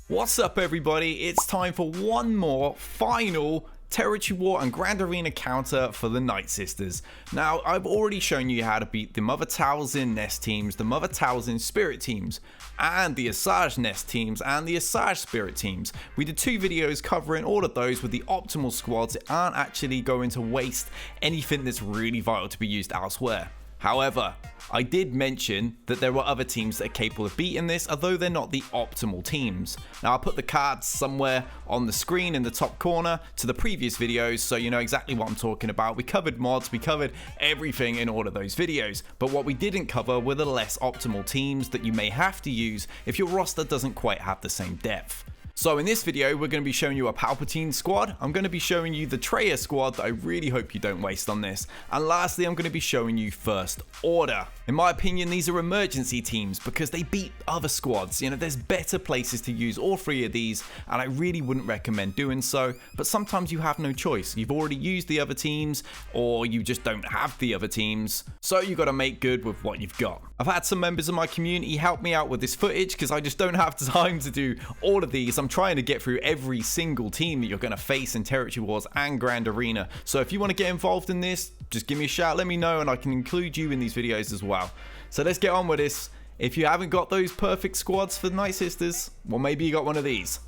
What's up, everybody? It's time for one more final Territory War and Grand Arena counter for the Nightsisters. Now, I've already shown you how to beat the Mother Talzin Nest teams, the Mother Talzin Spirit teams, and the Asajj Nest teams, and the Asajj Spirit teams. We did 2 videos covering all of those with the optimal squads that aren't actually going to waste anything that's really vital to be used elsewhere. However, I did mention that there were other teams that are capable of beating this, although they're not the optimal teams. Now, I'll put the cards somewhere on the screen in the top corner to the previous videos so you know exactly what I'm talking about. We covered mods, we covered everything in all of those videos, but what we didn't cover were the less optimal teams that you may have to use if your roster doesn't quite have the same depth. So in this video, we're going to be showing you a Palpatine squad. I'm going to be showing you the Traya squad that I really hope you don't waste on this. And lastly, I'm going to be showing you First Order. In my opinion, these are emergency teams because they beat other squads. You know, there's better places to use all 3 of these, and I really wouldn't recommend doing so. But sometimes you have no choice. You've already used the other teams, or you just don't have the other teams. So you got to make good with what you've got. I've had some members of my community help me out with this footage because I just don't have time to do all of these. I'm trying to get through every single team that you're going to face in Territory Wars and Grand Arena. So if you want to get involved in this, just give me a shout, let me know, and I can include you in these videos as well. So let's get on with this. If you haven't got those perfect squads for the Nightsisters, well, maybe you got one of these.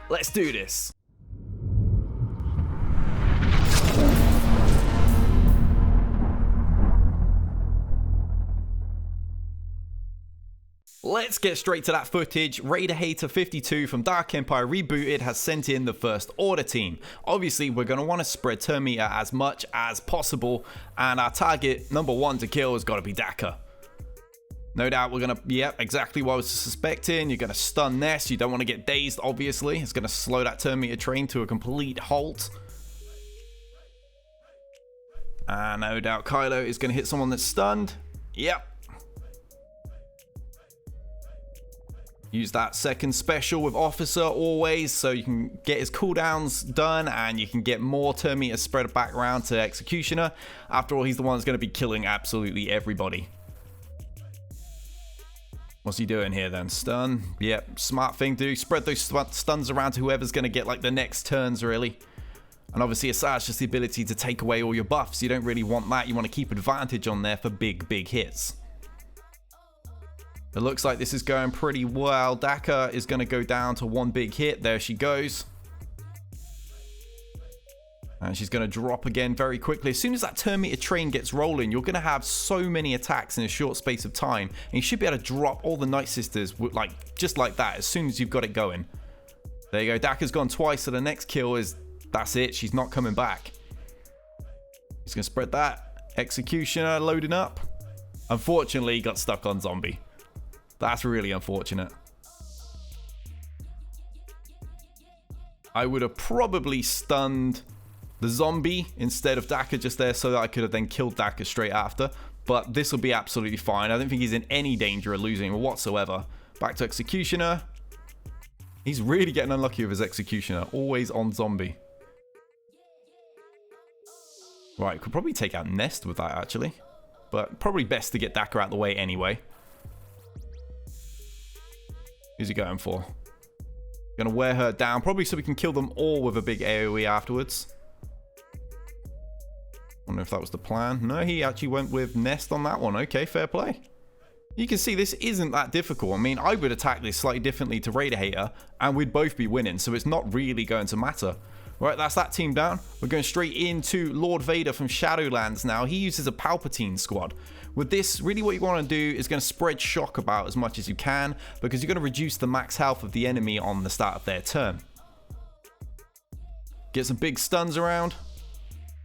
Let's do this. Let's get straight to that footage. Raider Hater 52 from Dark Empire Rebooted has sent in the First Order team. Obviously, we're going to want to spread turn meter as much as possible, and our target number 1 to kill has got to be Daka. No doubt we're going to, yep, exactly what I was suspecting. You're going to stun Nest. You don't want to get dazed, obviously. It's going to slow that turn meter train to a complete halt. And no doubt Kylo is going to hit someone that's stunned. Yep. Use that second special with Officer always so you can get his cooldowns done and you can get more turn meter spread back around to Executioner. After all, he's the one that's going to be killing absolutely everybody. What's he doing here then? Stun? Yep, smart thing to do. Spread those stuns around to whoever's going to get like the next turns really. And obviously Asajj just the ability to take away all your buffs. You don't really want that. You want to keep advantage on there for big hits. It looks like this is going pretty well. Daka is going to go down to 1 big hit. There she goes. And she's going to drop again very quickly. As soon as that turn meter train gets rolling, you're going to have so many attacks in a short space of time. And you should be able to drop all the Nightsisters just like that as soon as you've got it going. There you go. Daka's gone twice, so the next kill is, that's it. She's not coming back. He's going to spread that. Executioner loading up. Unfortunately, he got stuck on zombie. That's really unfortunate. I would have probably stunned the zombie instead of Daka just there so that I could have then killed Daka straight after. But this will be absolutely fine. I don't think he's in any danger of losing whatsoever. Back to Executioner. He's really getting unlucky with his Executioner. Always on zombie. Right, could probably take out Nest with that actually. But probably best to get Daka out the way anyway. Who's he going for? Gonna wear her down, probably so we can kill them all with a big AoE afterwards. Wonder if that was the plan. No, he actually went with Nest on that one. Okay, fair play. You can see this isn't that difficult. I mean, I would attack this slightly differently to Raider Hater, and we'd both be winning, so it's not really going to matter. Right, that's that team down. We're going straight into Lord Vader from Shadowlands now. He uses a Palpatine squad. With this, really what you want to do is going to spread shock about as much as you can because you're going to reduce the max health of the enemy on the start of their turn. Get some big stuns around.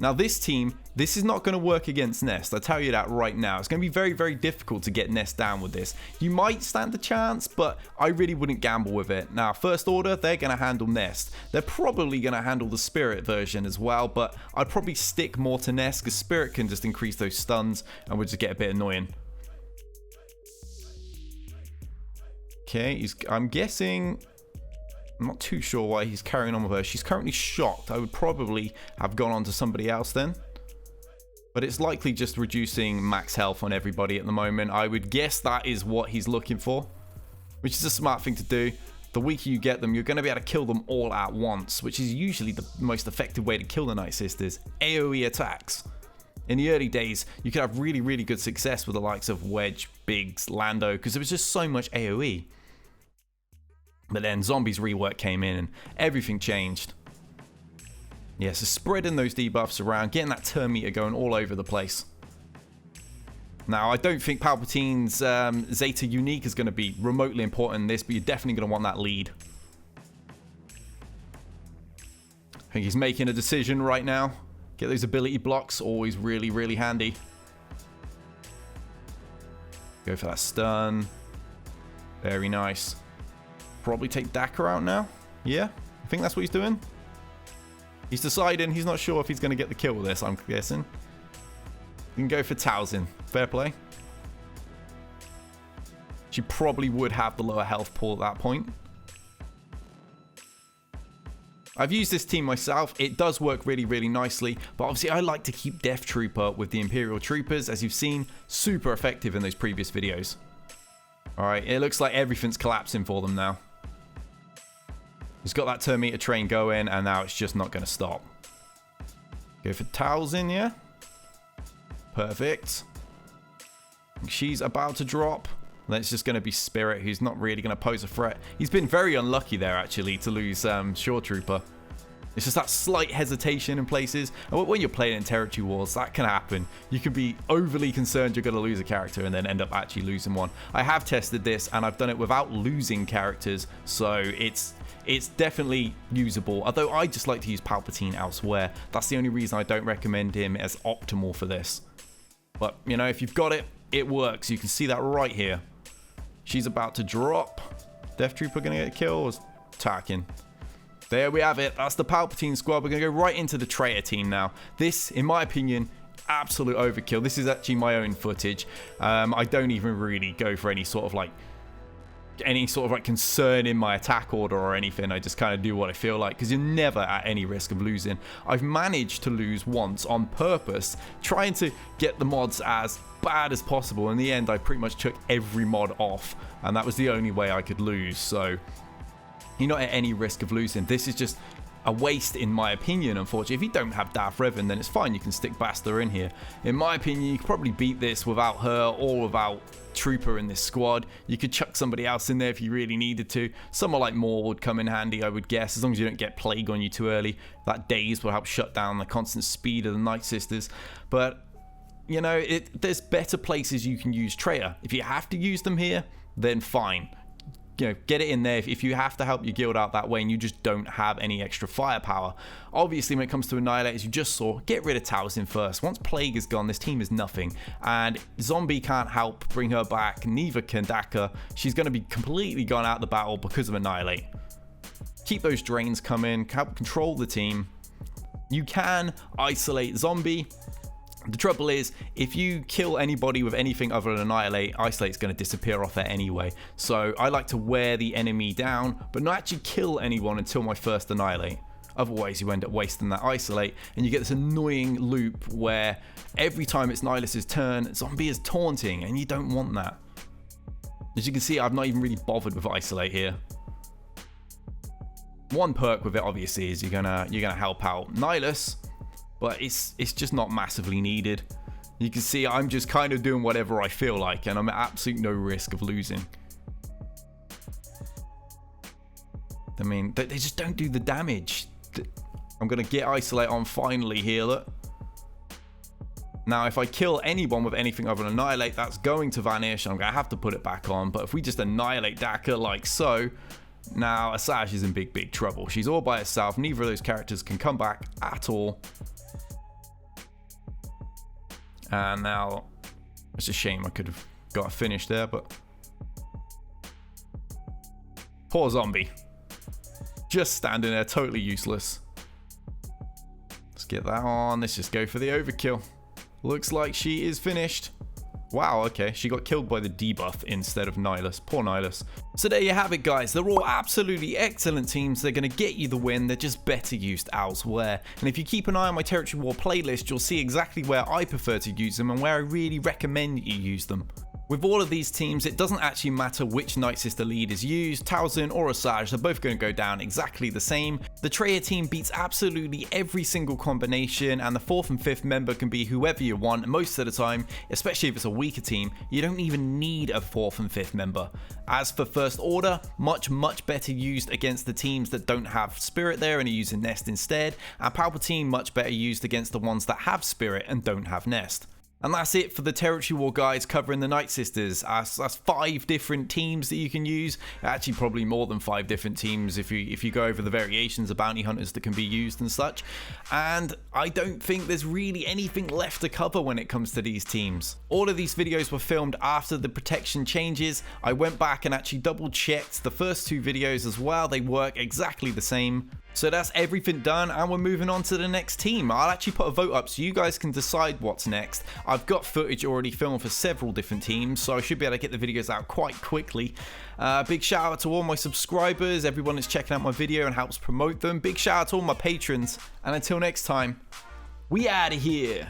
Now this team, this is not going to work against Nest. I tell you that right now. It's going to be very difficult to get Nest down with this. You might stand a chance, but I really wouldn't gamble with it. Now, First Order, they're going to handle Nest. They're probably going to handle the Spirit version as well, but I'd probably stick more to Nest because Spirit can just increase those stuns and would just get a bit annoying. Okay, I'm guessing... I'm not too sure why he's carrying on with her. She's currently shocked. I would probably have gone on to somebody else then. But it's likely just reducing max health on everybody at the moment. I would guess that is what he's looking for, which is a smart thing to do. the weaker you get them, you're going to be able to kill them all at once, which is usually the most effective way to kill the Nightsisters. AoE attacks. In the early days, you could have really, really good success with the likes of Wedge, Biggs, Lando, because there was just so much AoE. But then Zombies rework came in and everything changed. Yeah, so spreading those debuffs around, getting that turn meter going all over the place. Now, I don't think Palpatine's Zeta Unique is going to be remotely important in this, but you're definitely going to want that lead. I think he's making a decision right now. Get those ability blocks, always really, really handy. Go for that stun. Very nice. Probably take Daka out now. Yeah, I think that's what he's doing. He's deciding, he's not sure if he's going to get the kill with this, I'm guessing. You can go for Talzin. Fair play. She probably would have the lower health pool at that point. I've used this team myself. It does work really, really nicely. But obviously, I like to keep Death Trooper with the Imperial Troopers. As you've seen, super effective in those previous videos. Alright, it looks like everything's collapsing for them now. He's got that turn meter train going, and now it's just not going to stop. Go for Talzin, yeah? Perfect. She's about to drop. That's just going to be Spirit, who's not really going to pose a threat. He's been very unlucky there, actually, to lose Shore Trooper. It's just that slight hesitation in places. And when you're playing in territory wars, that can happen. You can be overly concerned you're going to lose a character and then end up actually losing one. I have tested this, and I've done it without losing characters, so it's definitely usable. Although I just like to use Palpatine elsewhere. That's the only reason I don't recommend him as optimal for this. But, you know, if you've got it, it works. You can see that right here. She's about to drop. Death Trooper going to get a kill or attacking? There we have it. That's the Palpatine squad. We're going to go right into the Traya team now. This, in my opinion, absolute overkill. This is actually my own footage. I don't even really go for any sort of like concern in my attack order or anything. I just kind of do what I feel like, because you're never at any risk of losing. I've managed to lose once on purpose, trying to get the mods as bad as possible. In the end, I pretty much took every mod off, and that was the only way I could lose. So you're not at any risk of losing. This is just a waste, in my opinion. Unfortunately, if you don't have Darth Revan, then it's fine, you can stick Basta in here. In my opinion, you could probably beat this without her or without Trooper in this squad. You could chuck somebody else in there if you really needed to. Someone like Maul would come in handy, I would guess, as long as you don't get Plague on you too early. That Daze will help shut down the constant speed of the Nightsisters. But you know, there's better places you can use Traya. If you have to use them here, then fine. You know, get it in there if you have to help your guild out that way and you just don't have any extra firepower. Obviously, when it comes to Annihilate, as you just saw, get rid of Talzin first. Once Plague is gone, this team is nothing. And Zombie can't help bring her back, neither can Daka. She's going to be completely gone out of the battle because of Annihilate. Keep those drains coming, help control the team. You can isolate Zombie. The trouble is, if you kill anybody with anything other than Annihilate, Isolate's going to disappear off there anyway. So I like to wear the enemy down, but not actually kill anyone until my first Annihilate. Otherwise, you end up wasting that Isolate, and you get this annoying loop where every time it's Nihilus's turn, Zombie is taunting, and you don't want that. As you can see, I've not even really bothered with Isolate here. One perk with it, obviously, is you're gonna help out Nihilus. But it's just not massively needed. You can see I'm just kind of doing whatever I feel like, and I'm at absolute no risk of losing. I mean, they just don't do the damage. I'm going to get Isolate on finally here, look. Now, if I kill anyone with anything other than Annihilate, that's going to vanish. I'm going to have to put it back on. But if we just Annihilate Daka like so, now Asajj is in big, big trouble. She's all by herself. Neither of those characters can come back at all. And now, it's a shame I could have got a finish there, but poor Zombie. Just standing there, totally useless. Let's get that on. Let's just go for the overkill. Looks like she is finished. Wow, okay, she got killed by the debuff instead of Nihilus. Poor Nihilus. So there you have it, guys. They're all absolutely excellent teams. They're going to get you the win. They're just better used elsewhere. And if you keep an eye on my Territory War playlist, you'll see exactly where I prefer to use them and where I really recommend you use them. With all of these teams, it doesn't actually matter which Nightsister lead is used, Talzin or Asajj, they're both going to go down exactly the same. The Traya team beats absolutely every single combination, and the 4th and 5th member can be whoever you want most of the time, especially if it's a weaker team. You don't even need a 4th and 5th member. As for First Order, much better used against the teams that don't have Spirit there and are using Nest instead, and Palpatine much better used against the ones that have Spirit and don't have Nest. And that's it for the Territory War guides covering the Nightsisters. That's 5 different teams that you can use. Actually, probably more than 5 different teams if you go over the variations of bounty hunters that can be used and such. And I don't think there's really anything left to cover when it comes to these teams. All of these videos were filmed after the protection changes. I went back and actually double checked the first 2 videos as well. They work exactly the same. So that's everything done, and we're moving on to the next team. I'll actually put a vote up so you guys can decide what's next. I've got footage already filmed for several different teams, so I should be able to get the videos out quite quickly. Big shout out to all my subscribers, everyone that's checking out my video and helps promote them. Big shout out to all my patrons, and until next time, we out of here.